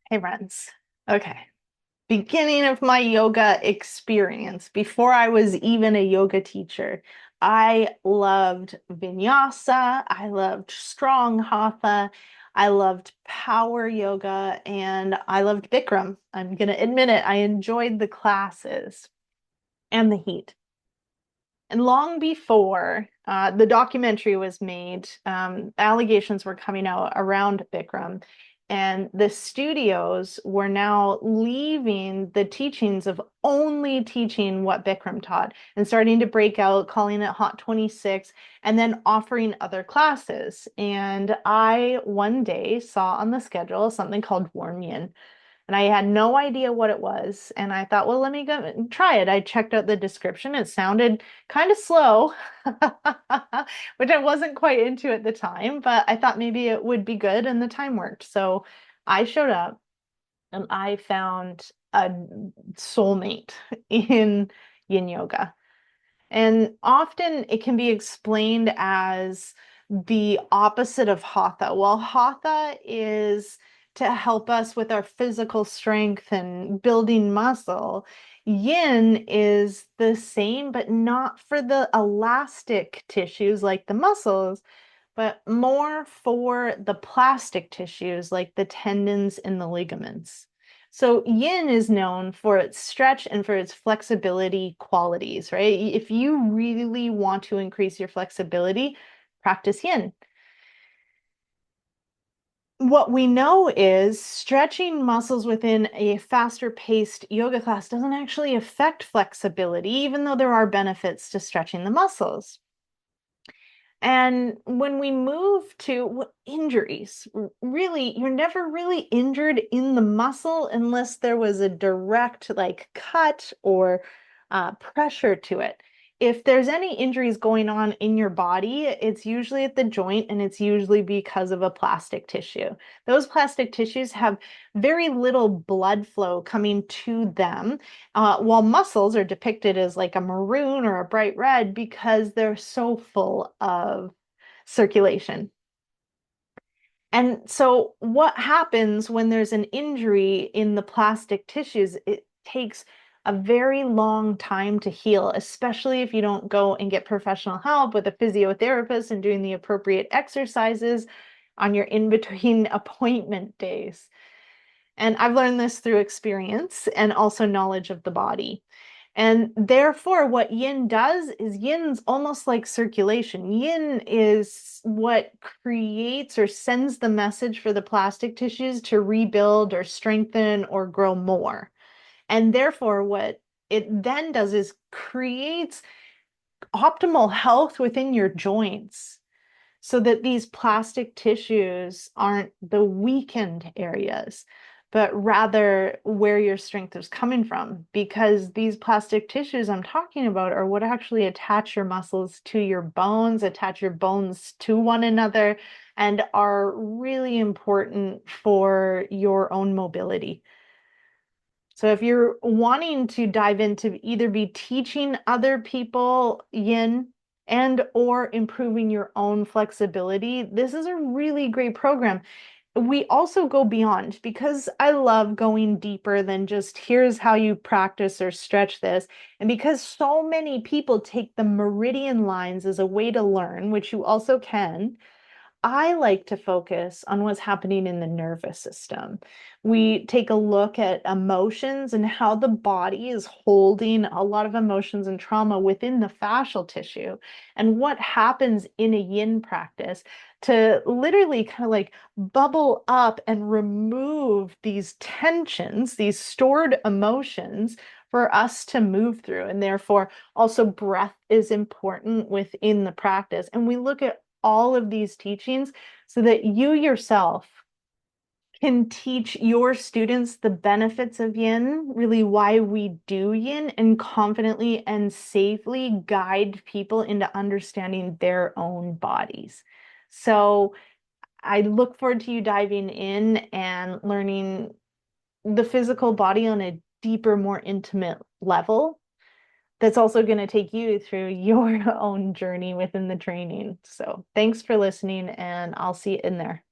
Hey, friends. Okay. Beginning of my yoga experience, before I was even a yoga teacher, I loved vinyasa. I loved strong hatha. I loved power yoga and I loved Bikram. I'm going to admit it. I enjoyed the classes and the heat. And long before the documentary was made, allegations were coming out around Bikram, and the studios were now leaving the teachings of only teaching what Bikram taught and starting to break out, calling it Hot 26, and then offering other classes. And I one day saw on the schedule something called Warm Yin. And I had no idea what it was. And I thought, well, let me go and try it. I checked out the description. It sounded kind of slow, which I wasn't quite into at the time, but I thought maybe it would be good and the time worked. So I showed up and I found a soulmate in Yin Yoga. And often it can be explained as the opposite of hatha. Well, hatha is to help us with our physical strength and building muscle. Yin is the same, but not for the elastic tissues like the muscles, but more for the plastic tissues like the tendons and the ligaments. So yin is known for its stretch and for its flexibility qualities, right? If you really want to increase your flexibility, practice yin. What we know is stretching muscles within a faster paced yoga class doesn't actually affect flexibility, even though there are benefits to stretching the muscles. And when we move to injuries, really, you're never really injured in the muscle unless there was a direct like cut or pressure to it. If there's any injuries going on in your body, it's usually at the joint and it's usually because of a plastic tissue. Those plastic tissues have very little blood flow coming to them, while muscles are depicted as like a maroon or a bright red because they're so full of circulation. And so, what happens when there's an injury in the plastic tissues? It takes a very long time to heal, especially if you don't go and get professional help with a physiotherapist and doing the appropriate exercises on your in between appointment days. And I've learned this through experience and also knowledge of the body. And therefore, what yin does is yin's almost like circulation. Yin is what creates or sends the message for the plastic tissues to rebuild or strengthen or grow more. And therefore, what it then does is creates optimal health within your joints so that these plastic tissues aren't the weakened areas, but rather where your strength is coming from. Because these plastic tissues I'm talking about are what actually attach your muscles to your bones, attach your bones to one another, and are really important for your own mobility. So if you're wanting to dive into either be teaching other people yin and or improving your own flexibility, this is a really great program. We also go beyond because I love going deeper than just here's how you practice or stretch this. And because so many people take the meridian lines as a way to learn, which you also can, I like to focus on what's happening in the nervous system. We take a look at emotions and how the body is holding a lot of emotions and trauma within the fascial tissue, and what happens in a yin practice to literally kind of like bubble up and remove these tensions, these stored emotions for us to move through. And therefore, also breath is important within the practice. And we look at all of these teachings so that you yourself can teach your students the benefits of yin, really why we do yin, and confidently and safely guide people into understanding their own bodies. So I look forward to you diving in and learning the physical body on a deeper, more intimate level that's also going to take you through your own journey within the training. So thanks for listening, and I'll see you in there.